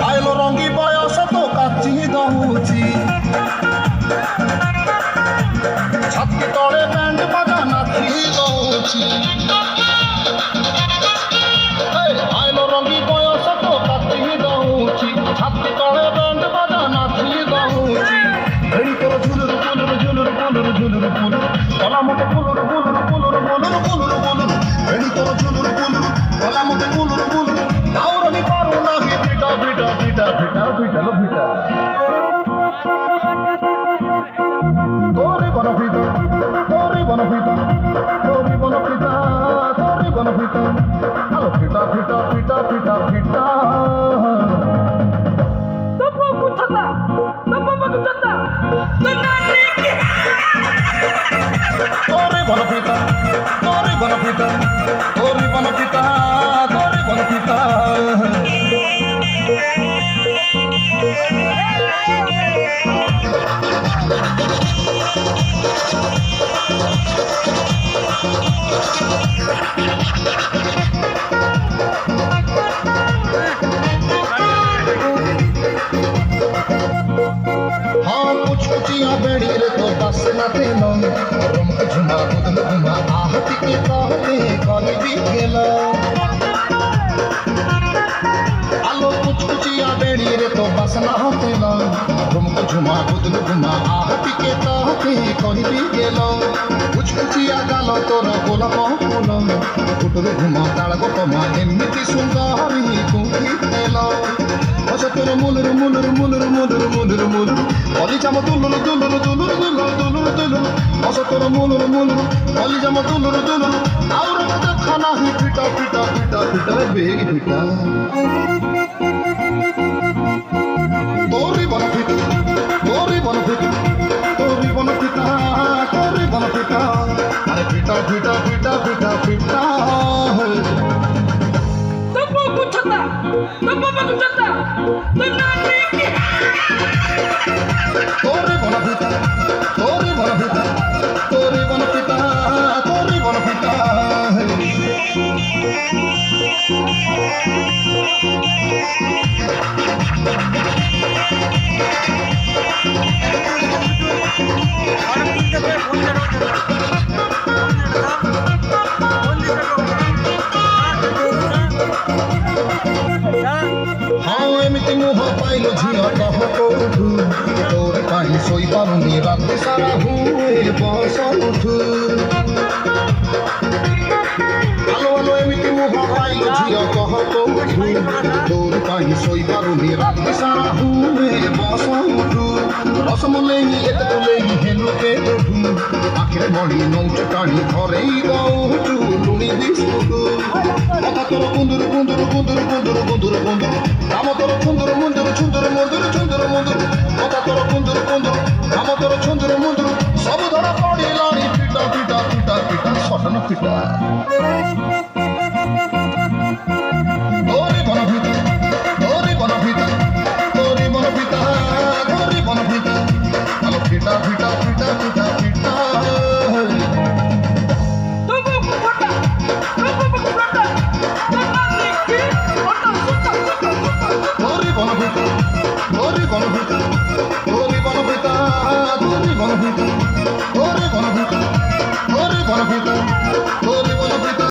ଆଇଲ ରଙ୍ଗି ବୟସ ତ କାଚି ଦଉଛି ଛାତି ତଳେ ବ୍ୟାଣ୍ଡ ବାଜା ନାଚି ଦଉଛି ଆଇଲ ରଙ୍ଗି ବୟସ ତ କାଚି ଦଉଛି ଛାତି ତଳେ ବ୍ୟାଣ୍ଡ ବାଜା ନାଚି ଦଉଛି ଏଇ ତୋର ଝୁଲୁରୁ ପୁଲୁରୁ ଝୁଲୁରୁ ପୁଲୁରୁ ଝୁଲୁରୁ ପୁଲୁରୁ କଲା ମତେ ପୁଲୁରୁ ପୁଲୁରୁ ପୁଲୁରୁ ପୁଲୁରୁ ପୁଲୁରୁ ପୁଲୁରୁ ଏଇ ତୋର ଝୁଲୁରୁ ପୁଲୁରୁ କଲା ମତେ ପୁଲୁରୁ ପୁଲୁରୁ ଆଉ ରହି ପାରୁନାହିଁ ଭିଟା ଭିଟା ଭିଟା ଭିଟା ଭିଟା ଲୋ ଭିଟା তোরে বনফিতা তোরে বনফিতা তোরে বনফিতা তোরে বনফিতা আলো ফিতা ফিতা ফিতা ফিতা ফিতা Topo kuchata, topo kuchata, তোরে বনফিতা তোরে বনফিতা তোরে বনফিতা তোরে বনফিতা हाँ कुछ कुचिया बेड़ी रे तो बस न तेलो रमक झुमा गुदम घुमा आहती के कहते कल भी गेलो आलो कुछ कुचिया बेड़ी रे तो बस न तेलो रमक झुमा गुदम घुमा आहती के कहते कल भी गेलो कुछ कुचिया गालो तोर गोला कोलो कुटुर घुमा ताल गोपमा एमिति सुंदरी कुंठी तेलो তোর মুলুর মুলুর মুলুর মুলুর মুলুর মুলুর অলি জামা দুলুর দুলুর দুলুর দুলুর দুলুর দুলুর অস তোর মুলুর মুলুর অলি জামা দুলুর দুলুর আউর মত খানা হি পিটা পিটা পিটা পিটা বেগ পিটা তোরি বনফিতা তোরি বনফিতা তোরি বনফিতা তোরি বনফিতা আরে পিটা পিটা পিটা পিটা পিটা topo kuchata, তোরে বনফিতা তোরে বনফিতা তোরে বনফিতা তোরে বনফিতা हाँ एमती मुह पाइल झिया कह कोठू तोर पाई सोई पारुनी रात सारा हुए बस उठू आलो आलो एमती मुह पाइल झिया कह कोठू तोर पाई सोई पारुनी रात सारा हुए बस उठू रसमलेई एतलेई हेलु के उठू आखिर बड़ी नौच टाणी घरेई दौचू लुणी बिस्कुटू কথা তোর কুন্দুর কুন্দুর কুন্দুর কুন্দুর কুন্দুর কুন্দুর কাম তোর কুন্দুর মুন্দুর ছুন্দুর মুন্দুর ছুন্দুর মুন্দুর কথা তোর কুন্দুর কুন্দুর কাম তোর ছুন্দুর মুন্দুর সব ধরা পড়িলানি পিটা পিটা পিটা পিটা সটন পিটা